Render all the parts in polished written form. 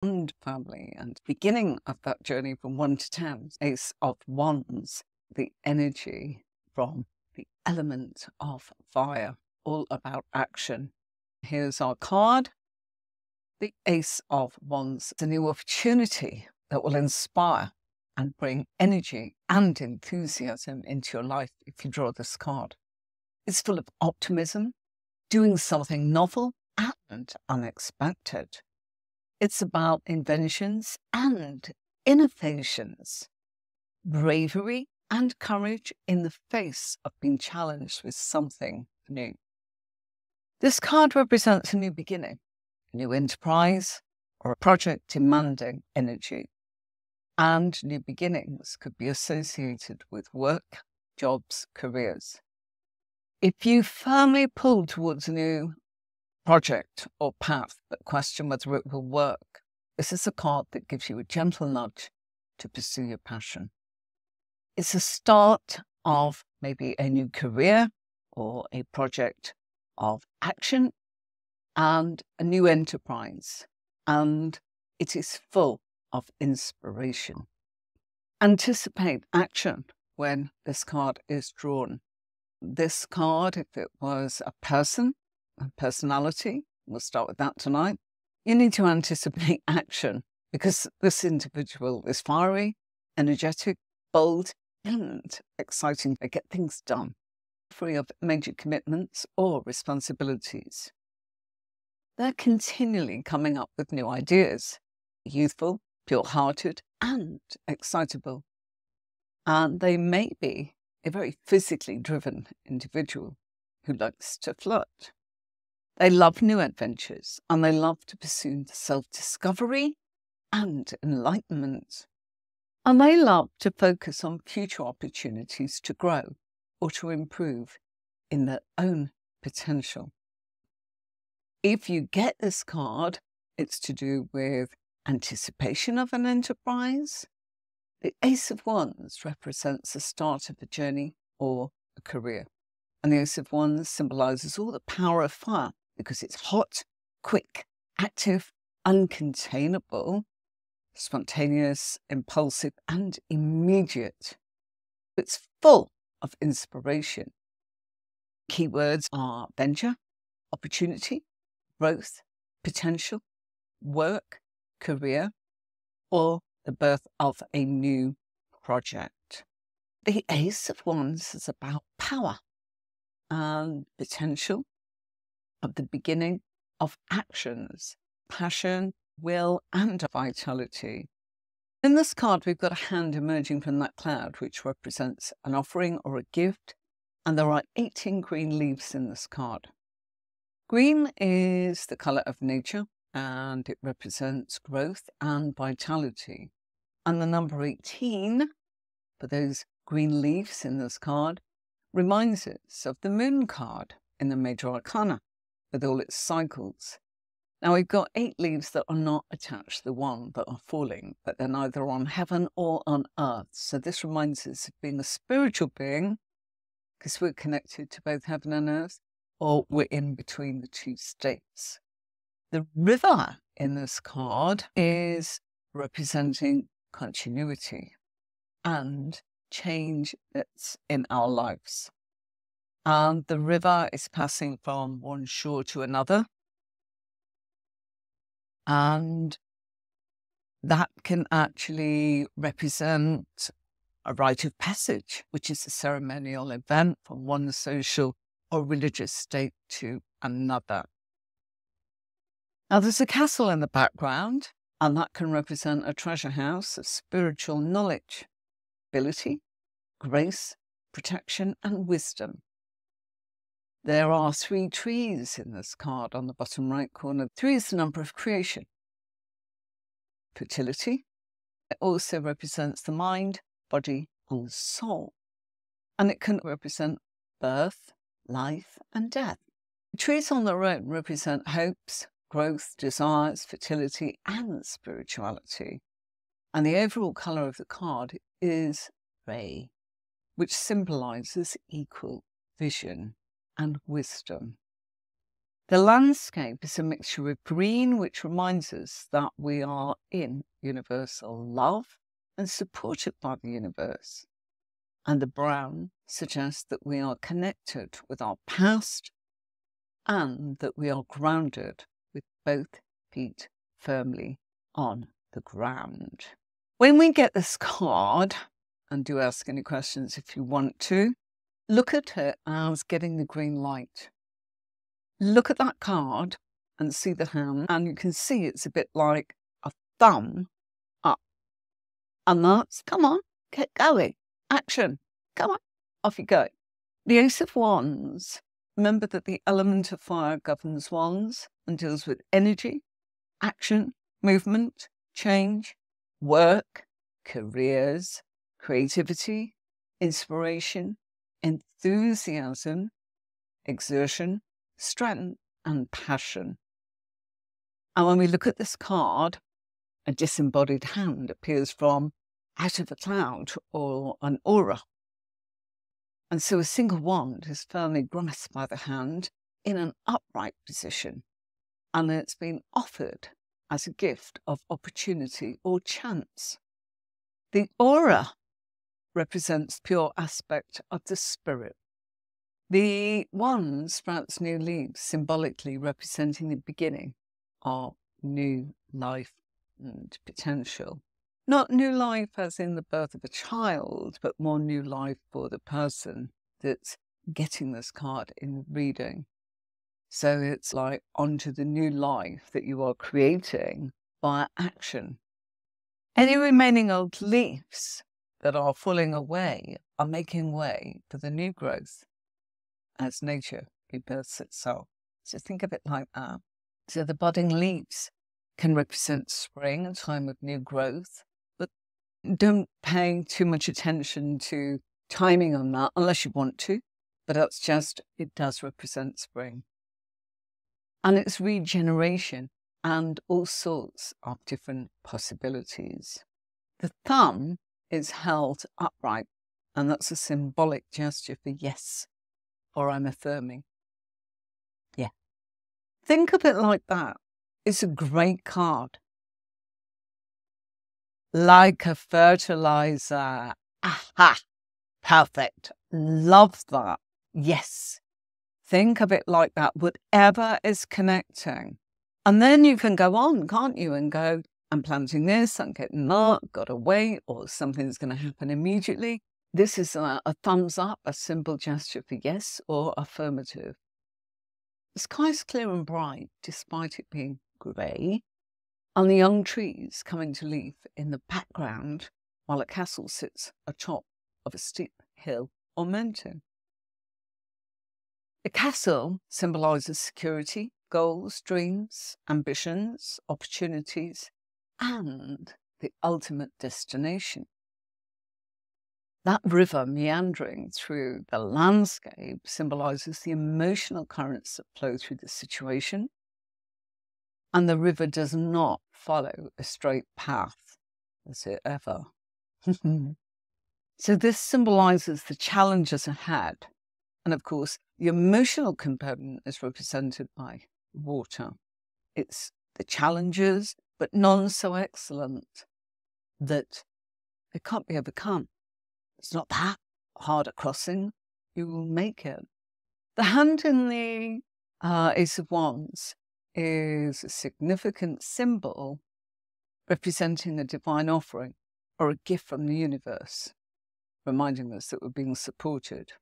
and family, and beginning of that journey from 1 to 10, Ace of Wands, the energy from the element of fire, all about action. Here's our card, the Ace of Wands, a new opportunity that will inspire and bring energy and enthusiasm into your life if you draw this card. It's full of optimism, doing something novel and unexpected. It's about inventions and innovations, bravery and courage in the face of being challenged with something new. This card represents a new beginning, a new enterprise, or a project demanding energy. And new beginnings could be associated with work, jobs, careers. If you firmly pull towards a new project or path but question whether it will work, this is a card that gives you a gentle nudge to pursue your passion. It's a start of maybe a new career or a project of action and a new enterprise, and it is full of inspiration. Anticipate action when this card is drawn. This card, if it was a person, a personality, we'll start with that tonight, you need to anticipate action because this individual is fiery, energetic, bold, and exciting to get things done, free of major commitments or responsibilities. They're continually coming up with new ideas, youthful, pure-hearted, and excitable. And they may be a very physically driven individual who likes to flirt. They love new adventures and they love to pursue self-discovery and enlightenment. And they love to focus on future opportunities to grow or to improve in their own potential. If you get this card, it's to do with anticipation of an enterprise. The Ace of Wands represents the start of a journey or a career. And the Ace of Wands symbolizes all the power of fire because it's hot, quick, active, uncontainable, spontaneous, impulsive, and immediate. It's full of inspiration. Keywords are venture, opportunity, growth, potential, work, career, or the birth of a new project. The Ace of Wands is about power and potential of the beginning of actions, passion, will, and vitality. In this card, we've got a hand emerging from that cloud, which represents an offering or a gift, and there are 18 green leaves in this card. Green is the colour of nature, and it represents growth and vitality. And the number 18, for those green leaves in this card, reminds us of the moon card in the Major Arcana, with all its cycles. Now we've got 8 leaves that are not attached to the one that are falling, but they're neither on heaven or on earth. So this reminds us of being a spiritual being, because we're connected to both heaven and earth, or we're in between the two states. The river in this card is representing continuity and change that's in our lives. And the river is passing from one shore to another. And that can actually represent a rite of passage, which is a ceremonial event from one social or religious state to another. Now, there's a castle in the background, and that can represent a treasure house of spiritual knowledge, ability, grace, protection, and wisdom. There are 3 trees in this card on the bottom right corner. 3 is the number of creation. Fertility. It also represents the mind, body, and soul. And it can represent birth, life, and death. The trees on their own represent hopes, growth, desires, fertility, and spirituality. And the overall colour of the card is grey, which symbolizes equal vision and wisdom. The landscape is a mixture of green, which reminds us that we are in universal love and supported by the universe. And the brown suggests that we are connected with our past and that we are grounded with both feet firmly on the ground. When we get this card, and do ask any questions if you want to, look at it as getting the green light. Look at that card and see the hand, and you can see it's a bit like a thumb up. And that's, come on, get going. Action. Come on, off you go. The Ace of Wands. Remember that the element of fire governs wands and deals with energy, action, movement, change, work, careers, creativity, inspiration, enthusiasm, exertion, strength, and passion. And when we look at this card, a disembodied hand appears from out of a cloud or an aura. And so a single wand is firmly grasped by the hand in an upright position, and it's been offered as a gift of opportunity or chance. The aura represents pure aspect of the spirit. The wand sprouts new leaves, symbolically representing the beginning of new life and potential. Not new life as in the birth of a child, but more new life for the person that's getting this card in the reading. So it's like onto the new life that you are creating via action. Any remaining old leaves that are falling away are making way for the new growth as nature rebirths itself. So think of it like that. So the budding leaves can represent spring, a time of new growth, but don't pay too much attention to timing on that unless you want to, but that's just, it does represent spring. And it's regeneration and all sorts of different possibilities. The thumb is held upright, and that's a symbolic gesture for yes, or I'm affirming. Yeah. Think of it like that. It's a great card. Like a fertilizer. Aha! Perfect. Love that. Yes. Think of it like that. Whatever is connecting. And then you can go on, can't you? And go, I'm planting this, I'm getting that, got to wait, or something's going to happen immediately. This is a thumbs up, a simple gesture for yes or affirmative. The sky's clear and bright, despite it being grey, and the young trees coming to leaf in the background, while a castle sits atop of a steep hill or mountain. The castle symbolises security, goals, dreams, ambitions, opportunities, and the ultimate destination. That river meandering through the landscape symbolises the emotional currents that flow through the situation, and the river does not follow a straight path, does it ever? So this symbolises the challenges ahead, and of course the emotional component is represented by water. It's the challenges, but none so excellent that they can't be overcome. It's not that hard a crossing. You will make it. The hand in the Ace of Wands is a significant symbol representing a divine offering or a gift from the universe, reminding us that we're being supported.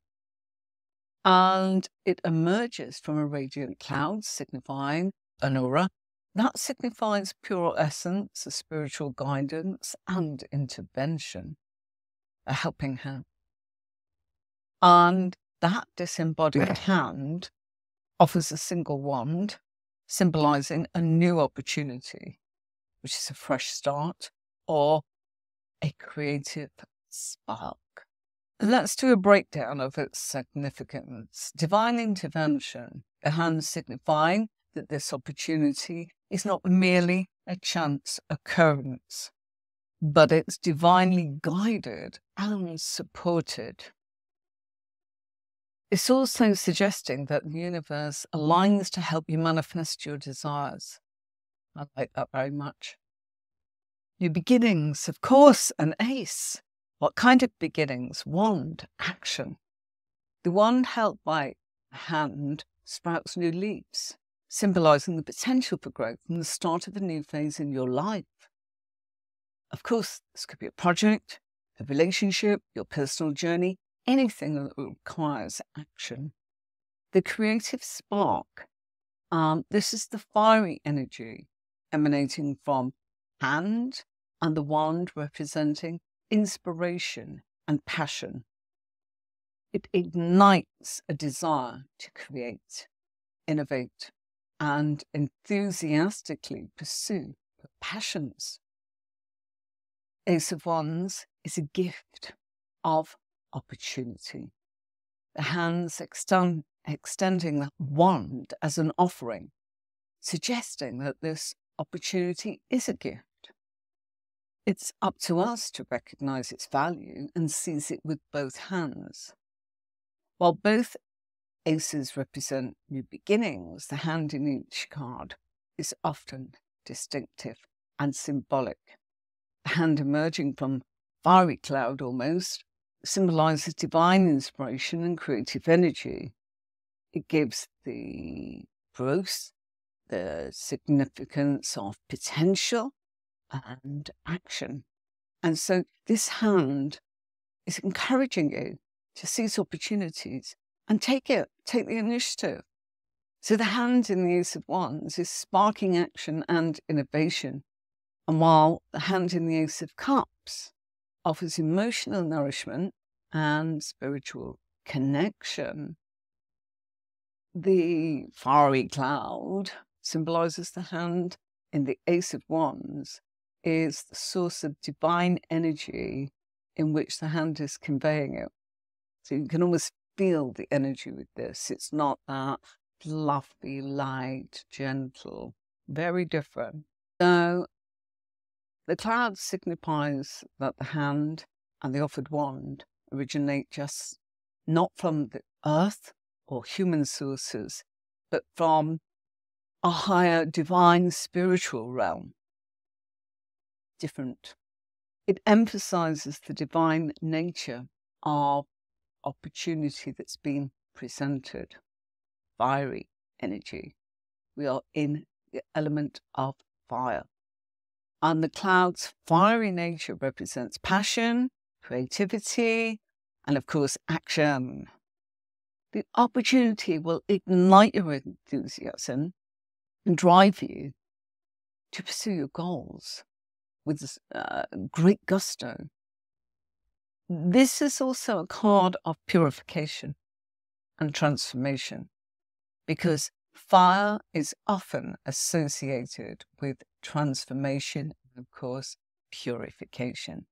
And it emerges from a radiant cloud, signifying an aura. That signifies pure essence, a spiritual guidance and intervention, a helping hand. And that disembodied hand offers a single wand, symbolizing a new opportunity, which is a fresh start or a creative spark. Let's do a breakdown of its significance. Divine intervention, the hand signifying that this opportunity is not merely a chance occurrence, but it's divinely guided and supported. It's also suggesting that the universe aligns to help you manifest your desires. I like that very much. New beginnings, of course, an ace. What kind of beginnings? Wand, action. The wand held by a hand sprouts new leaves, symbolizing the potential for growth and the start of a new phase in your life. Of course, this could be a project, a relationship, your personal journey, anything that requires action. The creative spark, this is the fiery energy emanating from hand and the wand representing inspiration and passion. It ignites a desire to create, innovate, and enthusiastically pursue your passions. Ace of Wands is a gift of opportunity. The hands extending the wand as an offering, suggesting that this opportunity is a gift. It's up to us to recognize its value and seize it with both hands. While both aces represent new beginnings, the hand in each card is often distinctive and symbolic. The hand emerging from fiery cloud almost symbolizes divine inspiration and creative energy. It gives the growth, the significance of potential and action. And so this hand is encouraging you to seize opportunities and take the initiative. So the hand in the Ace of Wands is sparking action and innovation. And while the hand in the Ace of Cups offers emotional nourishment and spiritual connection, the fiery cloud symbolizes the hand in the Ace of Wands is the source of divine energy in which the hand is conveying it. So you can almost feel the energy with this. It's not that fluffy, light, gentle, very different. So the cloud signifies that the hand and the offered wand originate just not from the earth or human sources, but from a higher divine spiritual realm. Different. It emphasizes the divine nature of opportunity that's been presented. Fiery energy. We are in the element of fire. And the cloud's fiery nature represents passion, creativity, and of course, action. The opportunity will ignite your enthusiasm and drive you to pursue your goals with great gusto. This is also a card of purification and transformation, because fire is often associated with transformation and, of course, purification.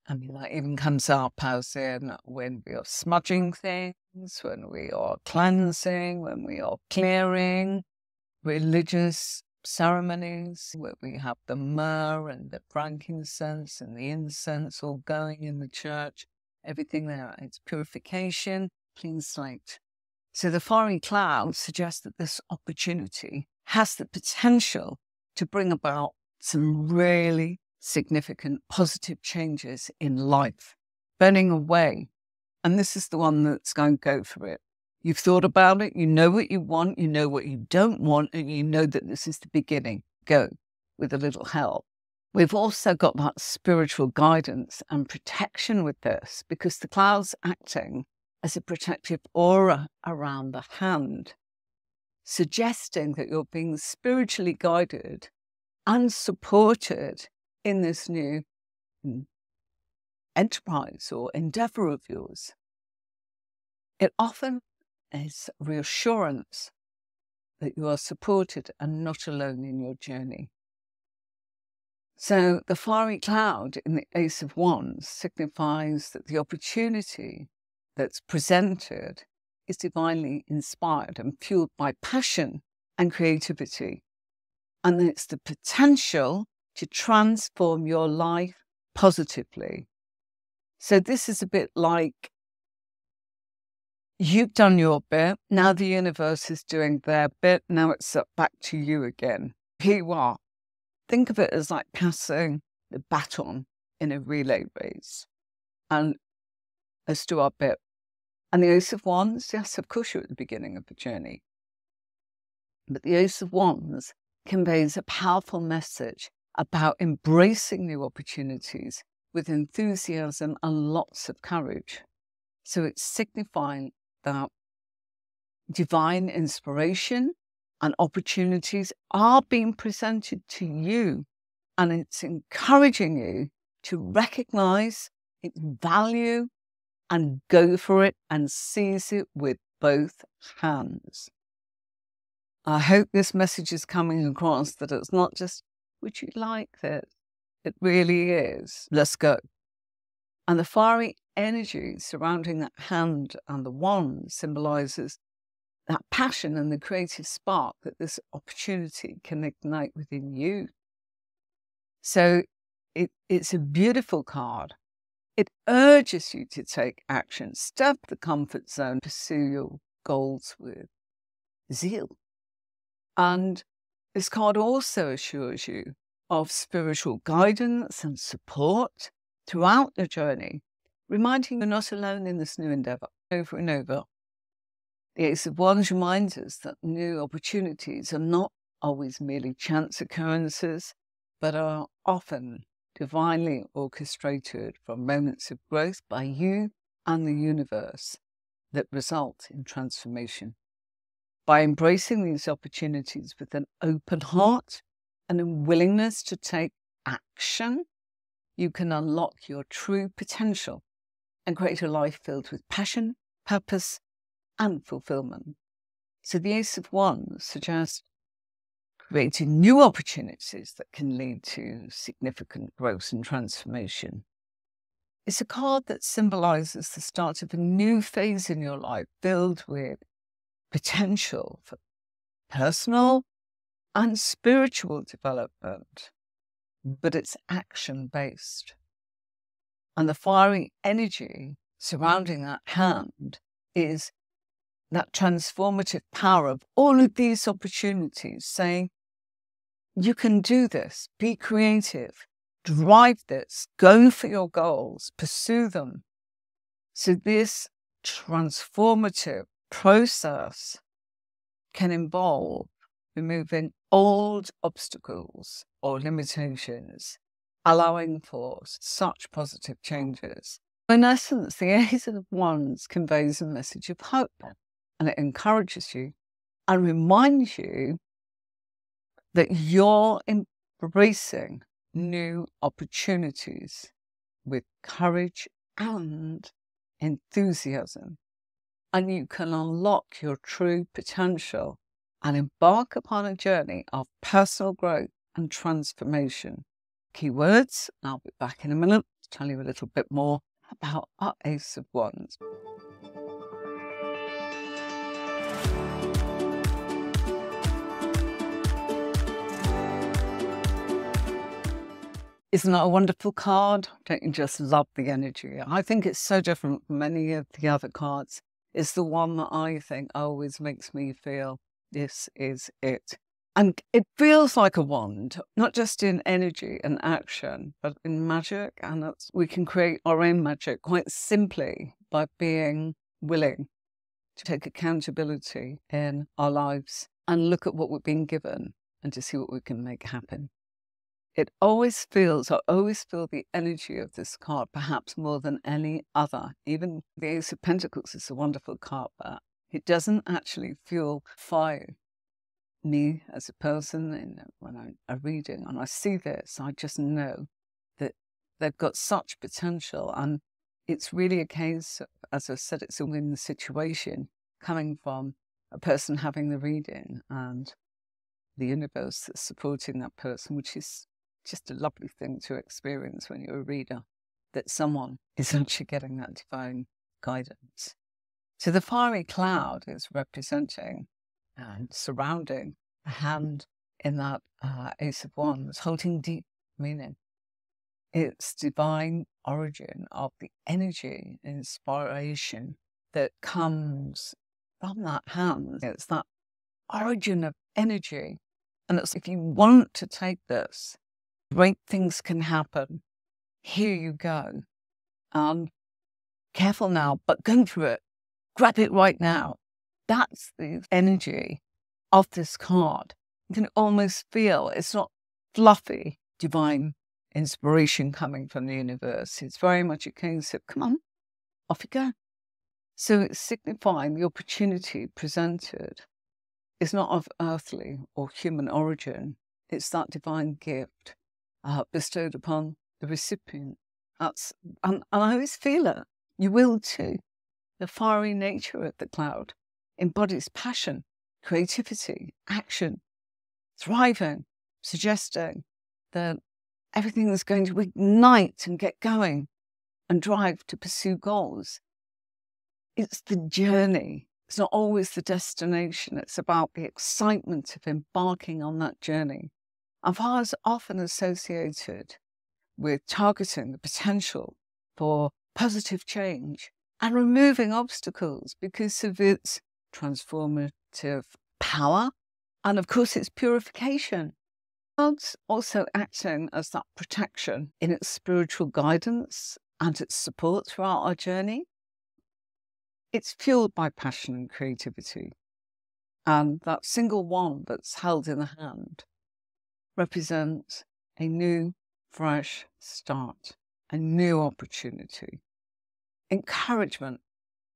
I mean, that even comes up as in when we are smudging things, when we are cleansing, when we are clearing, religious ceremonies where we have the myrrh and the frankincense and the incense all going in the church, everything there. It's purification, clean slate. So the fiery cloud suggests that this opportunity has the potential to bring about some really significant positive changes in life, burning away. And this is the one that's going to go for it. You've thought about it, you know what you want, you know what you don't want, and you know that this is the beginning. Go with a little help. We've also got that spiritual guidance and protection with this, because the cloud's acting as a protective aura around the hand, suggesting that you're being spiritually guided and supported in this new enterprise or endeavor of yours. It often is reassurance that you are supported and not alone in your journey. So the fiery cloud in the Ace of Wands signifies that the opportunity that's presented is divinely inspired and fueled by passion and creativity. And it's the potential to transform your life positively. So this is a bit like You've done your bit. Now the universe is doing their bit. Now it's back to you again. Here you are. Think of it as like passing the baton in a relay race. And let's do our bit. And the Ace of Wands, yes, of course you're at the beginning of the journey. But the Ace of Wands conveys a powerful message about embracing new opportunities with enthusiasm and lots of courage. So it's signifying that divine inspiration and opportunities are being presented to you, and it's encouraging you to recognize its value and go for it and seize it with both hands. I hope this message is coming across that it's not just, would you like this? It really is. Let's go. And the fiery energy surrounding that hand and the wand symbolizes that passion and the creative spark that this opportunity can ignite within you. So it's a beautiful card. It urges you to take action, step the comfort zone, pursue your goals with zeal. And this card also assures you of spiritual guidance and support throughout the journey, reminding you you're not alone in this new endeavor. Over and over, the Ace of Wands reminds us that new opportunities are not always merely chance occurrences, but are often divinely orchestrated from moments of growth by you and the universe that result in transformation. By embracing these opportunities with an open heart and a willingness to take action, you can unlock your true potential and create a life filled with passion, purpose, and fulfillment. So the Ace of Wands suggests creating new opportunities that can lead to significant growth and transformation. It's a card that symbolizes the start of a new phase in your life filled with potential for personal and spiritual development, but it's action-based. And the fiery energy surrounding that hand is that transformative power of all of these opportunities, saying, you can do this, be creative, drive this, go for your goals, pursue them. So this transformative process can involve removing old obstacles or limitations, allowing for such positive changes. In essence, the Ace of Wands conveys a message of hope, and it encourages you and reminds you that you're embracing new opportunities with courage and enthusiasm. And you can unlock your true potential and embark upon a journey of personal growth and transformation. Keywords, and I'll be back in a minute to tell you a little bit more about our Ace of Wands. Isn't that a wonderful card? Don't you just love the energy? I think it's so different from many of the other cards. It's the one that I think always makes me feel this is it. And it feels like a wand, not just in energy and action, but in magic. And we can create our own magic quite simply by being willing to take accountability in our lives and look at what we've been given and to see what we can make happen. I always feel the energy of this card, perhaps more than any other. Even the Ace of Pentacles is a wonderful card, but it doesn't actually feel fire. Me as a person, when I'm reading and I see this, I just know that they've got such potential. And it's really a case, as I said, it's a win situation coming from a person having the reading and the universe that's supporting that person, which is just a lovely thing to experience when you're a reader, that someone is actually getting that divine guidance. So the fiery cloud is representing and surrounding a hand in that Ace of Wands, holding deep meaning. It's divine origin of the energy, inspiration, that comes from that hand. It's that origin of energy. And it's, if you want to take this, great things can happen. Here you go. Careful now, but go for it. Grab it right now. That's the energy of this card. You can almost feel it's not fluffy, divine inspiration coming from the universe. It's very much a case of, come on, off you go. So it's signifying the opportunity presented is not of earthly or human origin. It's that divine gift bestowed upon the recipient. And I always feel it. You will too. The fiery nature of the cloud embodies passion, creativity, action, thriving, suggesting that everything is going to ignite and get going and drive to pursue goals. It's the journey. It's not always the destination. It's about the excitement of embarking on that journey. And fire is often associated with targeting the potential for positive change and removing obstacles because of its transformative power and, of course, its purification. It's also acting as that protection in its spiritual guidance and its support throughout our journey. It's fueled by passion and creativity. And that single one that's held in the hand represents a new, fresh start, a new opportunity. Encouragement.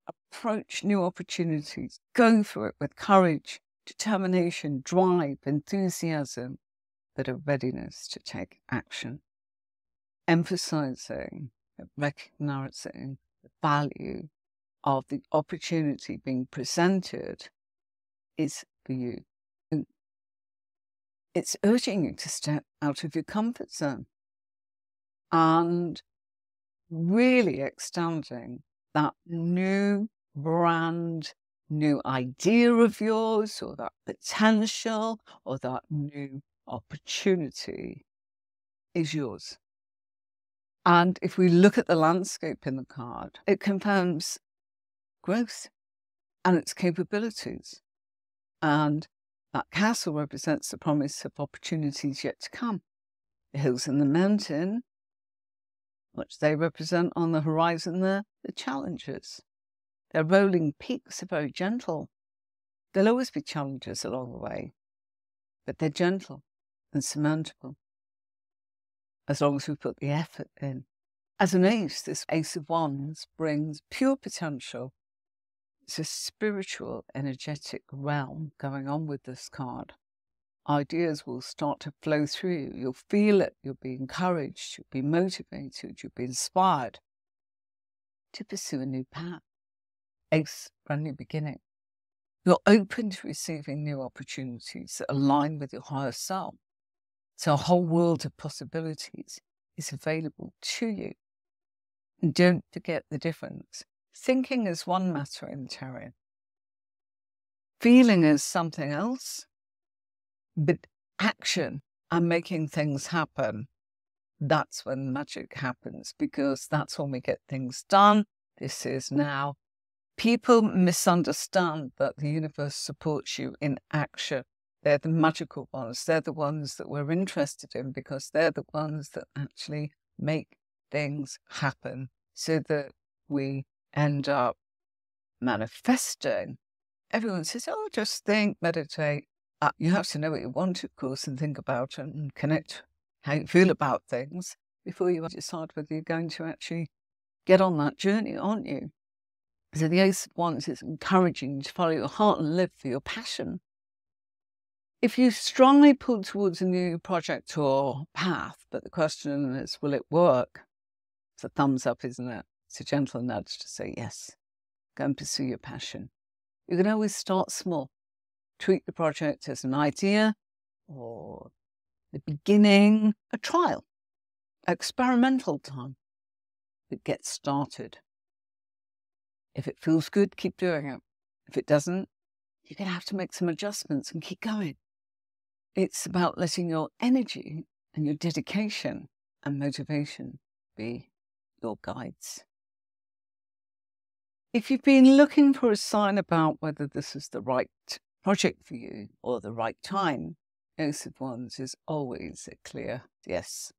Approach new opportunities. Go for it with courage, determination, drive, enthusiasm, but a readiness to take action. Emphasizing, recognizing the value of the opportunity being presented is for you. And it's urging you to step out of your comfort zone and really extending that new brand, new idea of yours, or that potential, or that new opportunity is yours. And if we look at the landscape in the card, it confirms growth and its capabilities. And that castle represents the promise of opportunities yet to come. The hills and the mountain, which they represent on the horizon there, the challenges. Their rolling peaks are very gentle. There'll always be challenges along the way, but they're gentle and surmountable, as long as we put the effort in. As an ace, this Ace of Wands brings pure potential. It's a spiritual, energetic realm going on with this card. Ideas will start to flow through you. You'll feel it. You'll be encouraged. You'll be motivated. You'll be inspired to pursue a new path. Ace, brand new beginning. You're open to receiving new opportunities that align with your higher self. So a whole world of possibilities is available to you. And don't forget the difference. Thinking is one matter in tarot. Feeling is something else. But action and making things happen, that's when magic happens, because that's when we get things done. This is now. People misunderstand that the universe supports you in action. They're the magical ones. They're the ones that we're interested in because they're the ones that actually make things happen so that we end up manifesting. Everyone says, oh, just think, meditate. You have to know what you want, of course, and think about it and connect how you feel about things before you decide whether you're going to actually get on that journey, aren't you? So the Ace of Wands is encouraging you to follow your heart and live for your passion. If you strongly pull towards a new project or path, but the question is, will it work? It's a thumbs up, isn't it? It's a gentle nudge to say yes. Go and pursue your passion. You can always start small. Treat the project as an idea or the beginning, a trial, experimental time. But get started. If it feels good, keep doing it. If it doesn't, you're going to have to make some adjustments and keep going. It's about letting your energy and your dedication and motivation be your guides. If you've been looking for a sign about whether this is the right project for you or the right time, Ace of Wands is always a clear yes.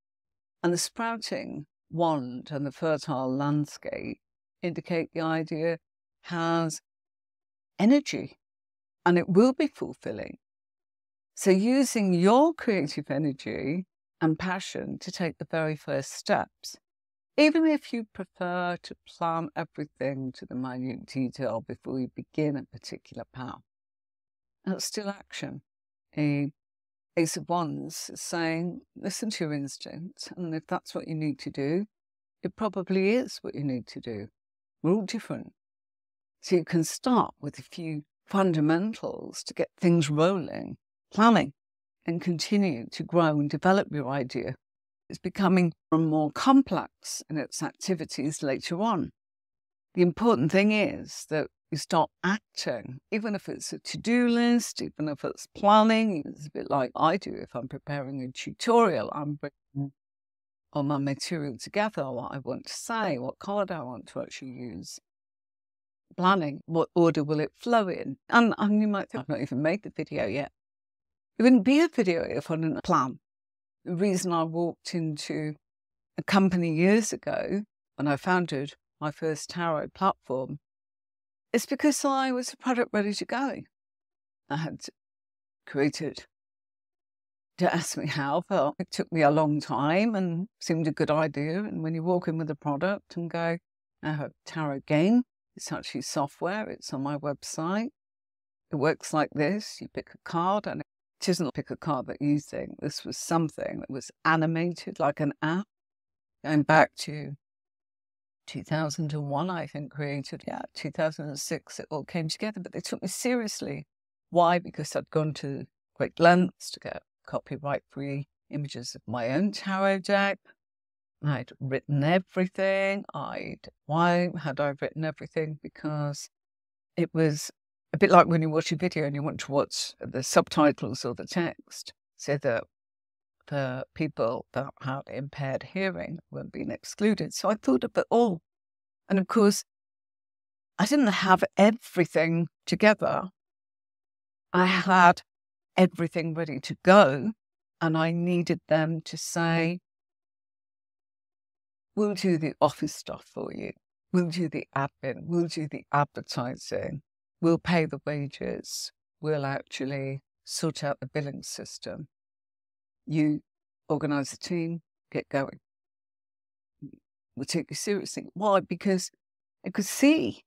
And the sprouting wand and the fertile landscape indicate the idea has energy and it will be fulfilling. So using your creative energy and passion to take the very first steps, even if you prefer to plan everything to the minute detail before you begin a particular path, that's still action. A Ace of Wands is saying, listen to your instincts, and if that's what you need to do, it probably is what you need to do. We're all different. So you can start with a few fundamentals to get things rolling, planning, and continue to grow and develop your idea. It's becoming more complex in its activities later on. The important thing is that you start acting, even if it's a to-do list, even if it's planning. It's a bit like I do if I'm preparing a tutorial. I'm bringing all my material together, what I want to say, what card I want to actually use. Planning, what order will it flow in? And you might think, I've not even made the video yet. It wouldn't be a video if I didn't plan. The reason I walked into a company years ago when I founded my first tarot platform is because I was a product ready to go. I had created, to ask me how, but it took me a long time and seemed a good idea. And when you walk in with a product and go, I have a tarot game, it's actually software, it's on my website. It works like this, you pick a card and it isn't pick a card that you think. This was something that was animated like an app. Going back to 2001, I think, created, 2006, it all came together, but they took me seriously. Why? Because I'd gone to great lengths to get copyright-free images of my own tarot deck. I'd written everything. Why had I written everything? Because it was a bit like when you watch a video and you want to watch the subtitles or the text, so that the people that had impaired hearing weren't being excluded. So I thought of it all. And of course, I didn't have everything together. I had everything ready to go, and I needed them to say, we'll do the office stuff for you. We'll do the admin. We'll do the advertising. We'll pay the wages. We'll actually sort out the billing system. You organise the team, get going. We'll take you seriously. Why? Because I could see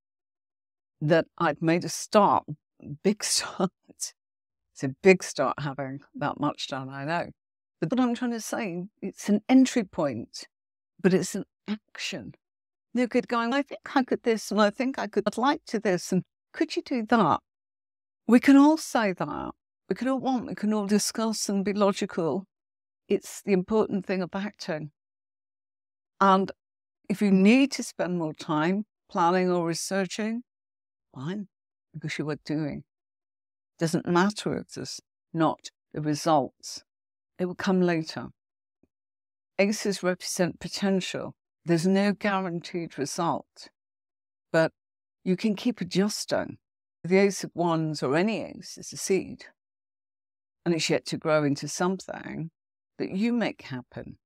that I'd made a start, big start. It's a big start having that much done, I know. But what I'm trying to say, it's an entry point, but it's an action. They're good going, I think I could this, and I think I'd like to this, and could you do that? We can all say that. We can all discuss and be logical. It's the important thing of acting. And if you need to spend more time planning or researching, fine, because you were doing. Doesn't matter if there's not the results. It will come later. Aces represent potential. There's no guaranteed result, but you can keep adjusting. The Ace of Wands, or any ace, is a seed, and it's yet to grow into something that you make happen.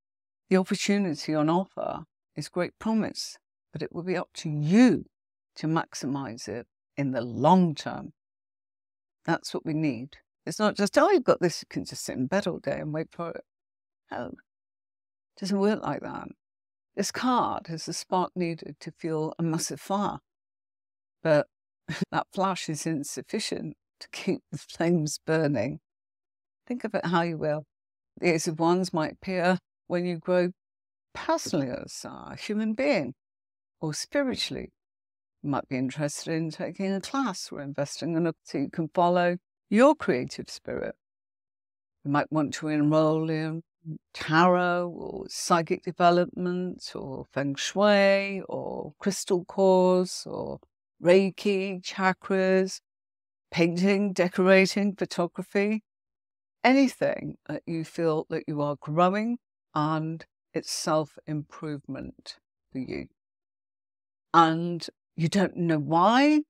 The opportunity on offer is great promise, but it will be up to you to maximize it in the long term. That's what we need. It's not just, oh, you've got this, you can just sit in bed all day and wait for it. No, it doesn't work like that. This card is the spark needed to fuel a massive fire, but that flash is insufficient to keep the flames burning. Think of it how you will. The Ace of Wands might appear when you grow personally as a human being or spiritually. You might be interested in taking a class or investing in it so you can follow your creative spirit. You might want to enroll in tarot or psychic development or feng shui or crystal course or Reiki, chakras, painting, decorating, photography, anything that you feel that you are growing and it's self-improvement for you. And You don't know why,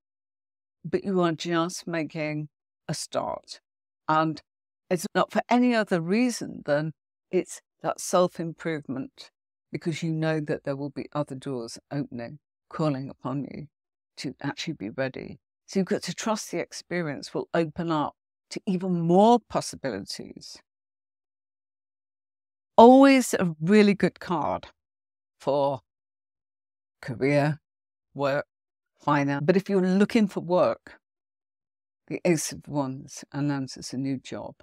but you are just making a start. And it's not for any other reason than it's that self-improvement, because you know that there will be other doors opening, calling upon you to actually be ready. So you've got to trust the experience will open up to even more possibilities. Always a really good card for career, work, finance. But if you're looking for work, the Ace of Wands announces a new job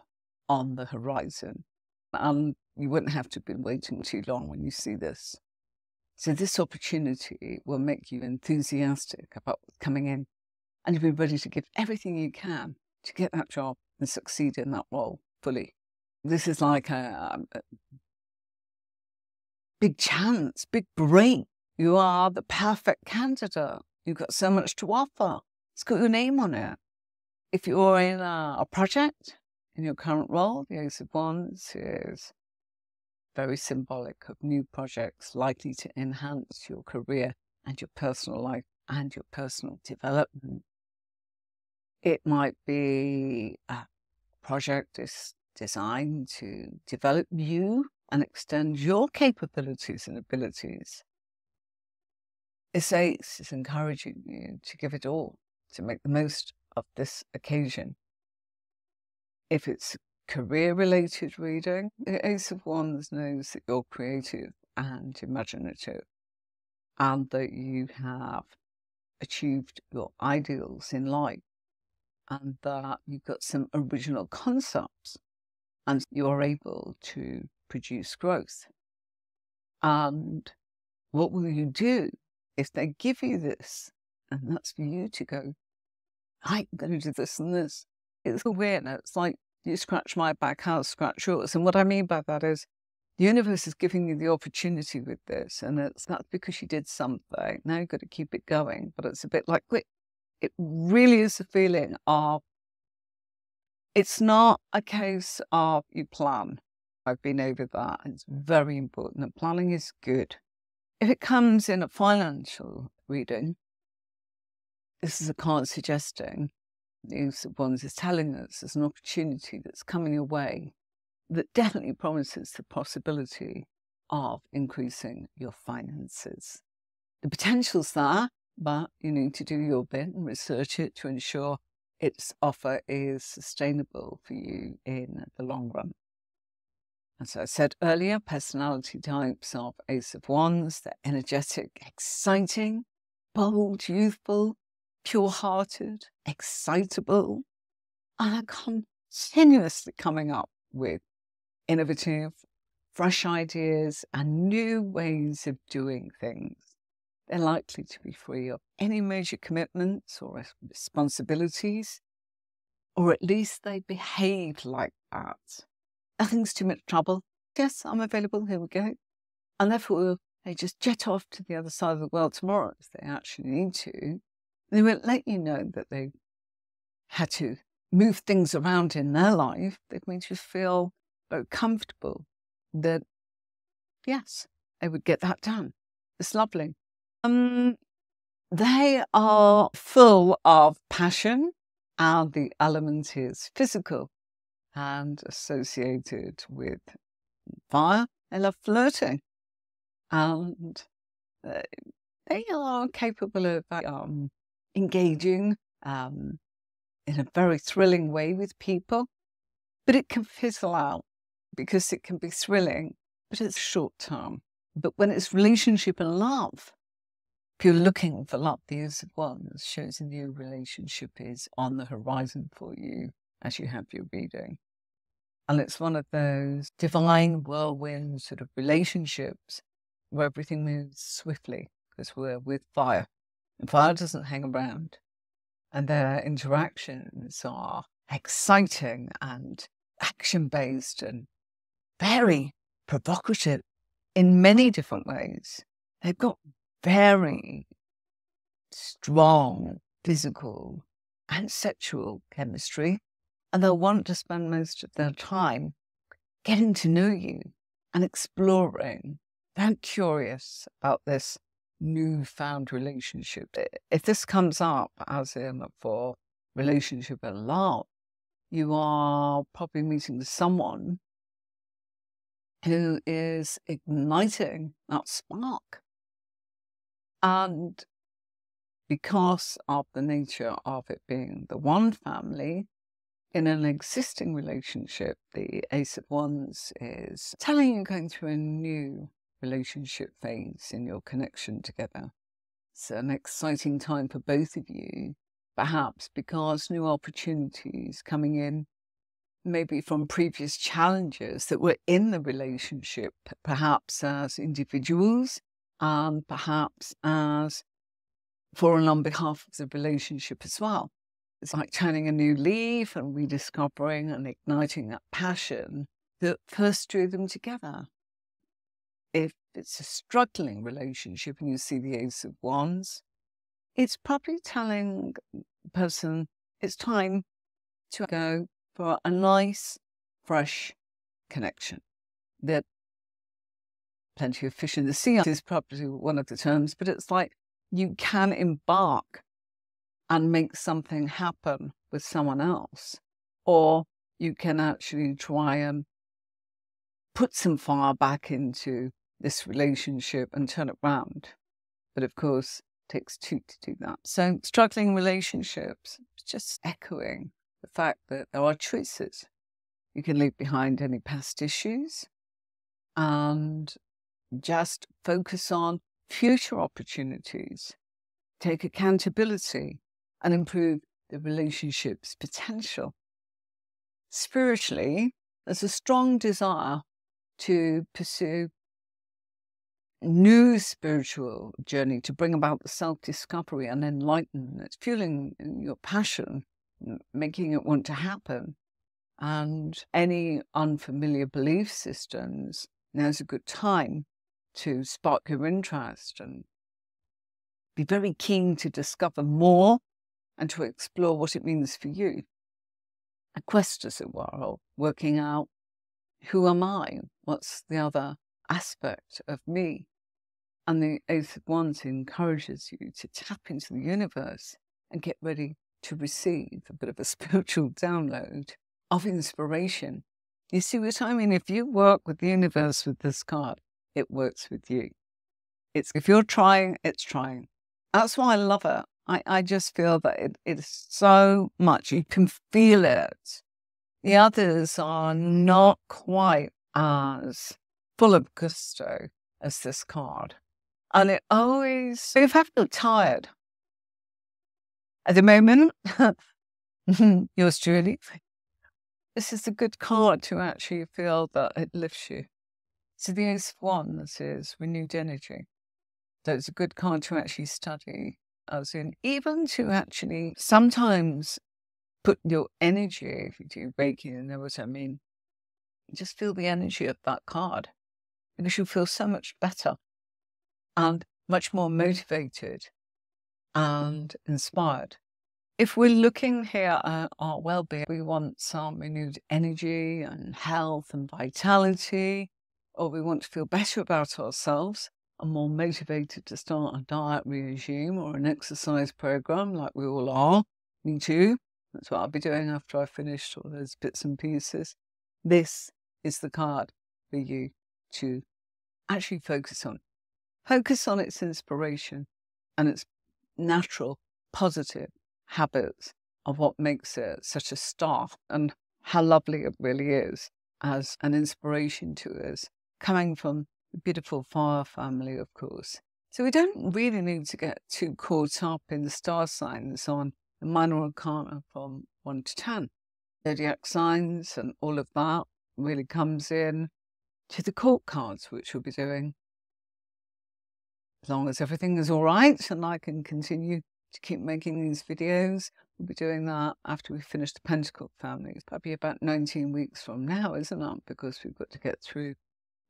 on the horizon. And you wouldn't have to be waiting too long when you see this. So this opportunity will make you enthusiastic about what's coming in, and you'll be ready to give everything you can to get that job and succeed in that role fully. This is like a big chance, big break. You are the perfect candidate. You've got so much to offer. It's got your name on it. If you're in a project in your current role, the Ace of Wands is very symbolic of new projects likely to enhance your career and your personal life and your personal development. It might be a project is designed to develop you and extend your capabilities and abilities. This Ace is encouraging you to give it all, to make the most of this occasion. If it's career-related reading, the Ace of Wands knows that you're creative and imaginative, and that you have achieved your ideals in life, and that you've got some original concepts, and you're able to produce growth. And what will you do if they give you this? And that's for you to go, I'm going to do this and this. It's weird. It's like, you scratch my back, I'll scratch yours. And what I mean by that is, the universe is giving you the opportunity with this, and that's because you did something. Now you've got to keep it going. But it's a bit like, it really is a feeling of, it's not a case of you plan. I've been over that. It's very important, and planning is good. If it comes in a financial reading, this is a card suggesting, the Ace of Wands is telling us there's an opportunity that's coming your way that definitely promises the possibility of increasing your finances. The potential's there, but you need to do your bit and research it to ensure its offer is sustainable for you in the long run. As I said earlier, personality types of Ace of Wands, they're energetic, exciting, bold, youthful, pure-hearted, excitable, and are continuously coming up with innovative, fresh ideas and new ways of doing things. They're likely to be free of any major commitments or responsibilities, or at least they behave like that. Nothing's too much trouble. Yes, I'm available, here we go. And therefore, they just jet off to the other side of the world tomorrow if they actually need to. They won't let you know that they had to move things around in their life. They've made you feel very comfortable that, yes, they would get that done. It's lovely. They are full of passion, and the element is physical and associated with fire. They love flirting, and they are capable of engaging in a very thrilling way with people, but it can fizzle out because it can be thrilling, but it's short term. But when it's relationship and love, if you're looking for love, the Ace of Wands shows a new relationship is on the horizon for you as you have your reading. And it's one of those divine whirlwind sort of relationships where everything moves swiftly, because we're with fire. And fire doesn't hang around. And their interactions are exciting and action-based and very provocative in many different ways. They've got very strong physical and sexual chemistry, and they'll want to spend most of their time getting to know you and exploring. They're curious about this newfound relationship. If this comes up as in for relationship and love, you are probably meeting someone who is igniting that spark. And because of the nature of it being the one family, in an existing relationship, the Ace of Wands is telling you going through a new relationship phase in your connection together. It's an exciting time for both of you, perhaps because new opportunities coming in, maybe from previous challenges that were in the relationship, perhaps as individuals and perhaps as for and on behalf of the relationship as well. It's like turning a new leaf and rediscovering and igniting that passion that first drew them together. If it's a struggling relationship and you see the Ace of Wands, it's probably telling the person it's time to go for a nice, fresh connection. That plenty of fish in the sea is probably one of the terms, but it's like you can embark and make something happen with someone else, or you can actually try and put some fire back into this relationship and turn it round. But of course, it takes two to do that. So struggling relationships, just echoing the fact that there are choices. You can leave behind any past issues and just focus on future opportunities, take accountability, and improve the relationship's potential. Spiritually, there's a strong desire to pursue a new spiritual journey to bring about the self-discovery and enlightenment. It's fueling your passion, making it want to happen. And any unfamiliar belief systems, now's a good time to spark your interest and be very keen to discover more and to explore what it means for you. A quest, as it were, of working out, who am I? What's the other aspect of me? And the Ace of Wands encourages you to tap into the universe and get ready to receive a bit of a spiritual download of inspiration. You see what I mean? If you work with the universe with this card, it works with you. If you're trying, it's trying. That's why I love it. I just feel that it is so much. You can feel it. The others are not quite as full of gusto as this card. And it always, if I feel tired at the moment, yours truly, this is a good card to actually feel that it lifts you. So the Ace of Wands is renewed energy. So it's a good card to actually study, as in even to actually sometimes put your energy, if you do Reiki, you know what I mean, just feel the energy of that card because you feel so much better and much more motivated and inspired. If we're looking here at our well-being, we want some renewed energy and health and vitality, or we want to feel better about ourselves and more motivated to start a diet regime or an exercise program like we all are. Me too. That's what I'll be doing after I've finished all those bits and pieces. This is the card for you to actually focus on. Focus on its inspiration and its natural, positive habits of what makes it such a star and how lovely it really is as an inspiration to us, coming from the beautiful fire family, of course. So we don't really need to get too caught up in the star signs on the minor arcana from 1 to 10. Zodiac signs and all of that really comes in to the court cards, which we'll be doing. As long as everything is all right and I can continue to keep making these videos, we'll be doing that after we finish the Pentacle family. It's probably about 19 weeks from now, isn't it? Because we've got to get through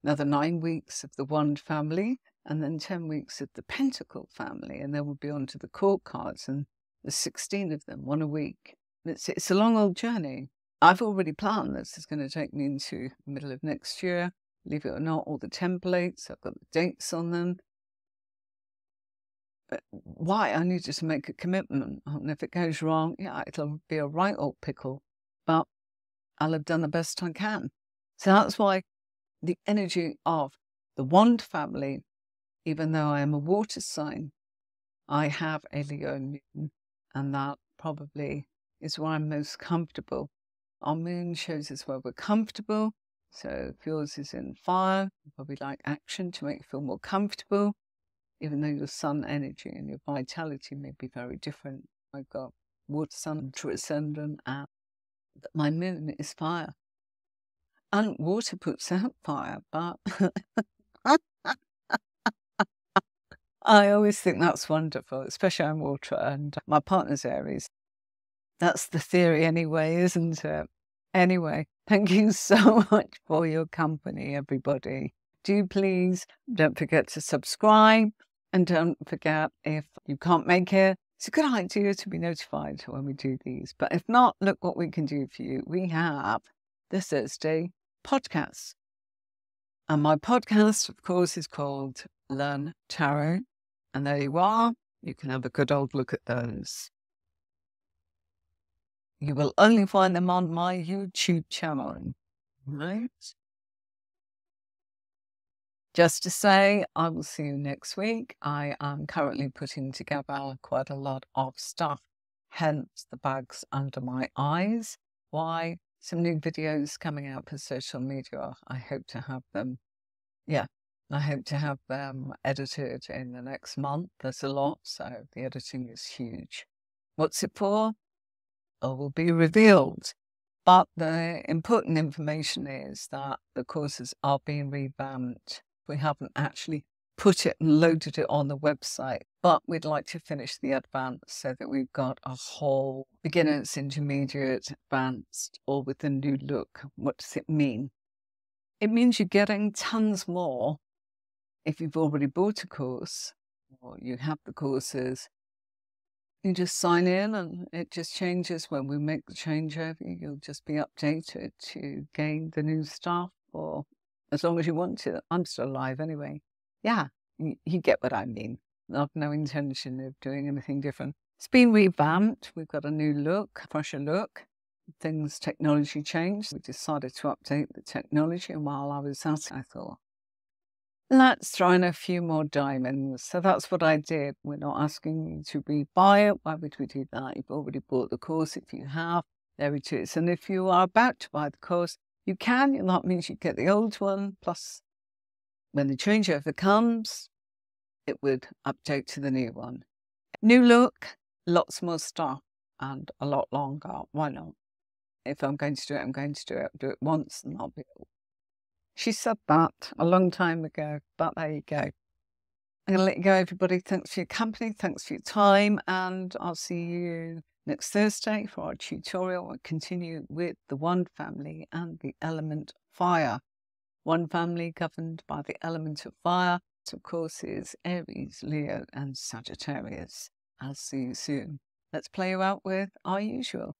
another 9 weeks of the Wand family and then 10 weeks of the Pentacle family. And then we'll be on to the court cards, and there's 16 of them, one a week. And it's a long old journey. I've already planned this is going to take me into the middle of next year. Believe it or not, all the templates, I've got the dates on them. why? I needed to make a commitment. And if it goes wrong, yeah, it'll be a right old pickle, but I'll have done the best I can. So that's why the energy of the wand family, even though I am a water sign, I have a Leo moon, and that probably is where I'm most comfortable. Our moon shows us where we're comfortable. So if yours is in fire, you probably like action to make you feel more comfortable, even though your sun energy and your vitality may be very different. I've got water sun to ascendant, and my moon is fire. And water puts out fire, but I always think that's wonderful, especially I'm water and my partner's Aries. That's the theory anyway, isn't it? Anyway, thank you so much for your company, everybody. Do please don't forget to subscribe, and don't forget, if you can't make it, it's a good idea to be notified when we do these. But if not, look what we can do for you. We have the Thursday podcast. And my podcast, of course, is called Learn Tarot. And there you are. You can have a good old look at those. You will only find them on my YouTube channel, right? Just to say, I will see you next week. I am currently putting together quite a lot of stuff, hence the bags under my eyes. Why? Some new videos coming out for social media. I hope to have them. Yeah, I hope to have them edited in the next month. There's a lot, so the editing is huge. What's it for? It will be revealed. But the important information is that the courses are being revamped. We haven't actually put it and loaded it on the website, but we'd like to finish the advanced so that we've got a whole beginners, intermediate, advanced, all with a new look. What does it mean? It means you're getting tons more if you've already bought a course or you have the courses. You just sign in and it just changes when we make the changeover. You'll just be updated to gain the new stuff, or as long as you want to. I'm still alive anyway. Yeah, you get what I mean. I've no intention of doing anything different. It's been revamped. We've got a new look, fresher look. Technology changed. We decided to update the technology, and while I was at it, I thought, let's throw in a few more diamonds. So that's what I did. We're not asking you to rebuy it. Why would we do that? You've already bought the course. If you have, there it is. And if you are about to buy the course, you can. And that means you get the old one. Plus, when the changeover comes, it would update to the new one. New look, lots more stuff, and a lot longer. Why not? If I'm going to do it, I'm going to do it. I'll do it once and I'll be all. She said that a long time ago, but there you go. I'm going to let you go, everybody. Thanks for your company. Thanks for your time. And I'll see you next Thursday for our tutorial. We'll continue with the one family and the element fire. One family governed by the element of fire, of course, is Aries, Leo, and Sagittarius. I'll see you soon. Let's play you out with our usual.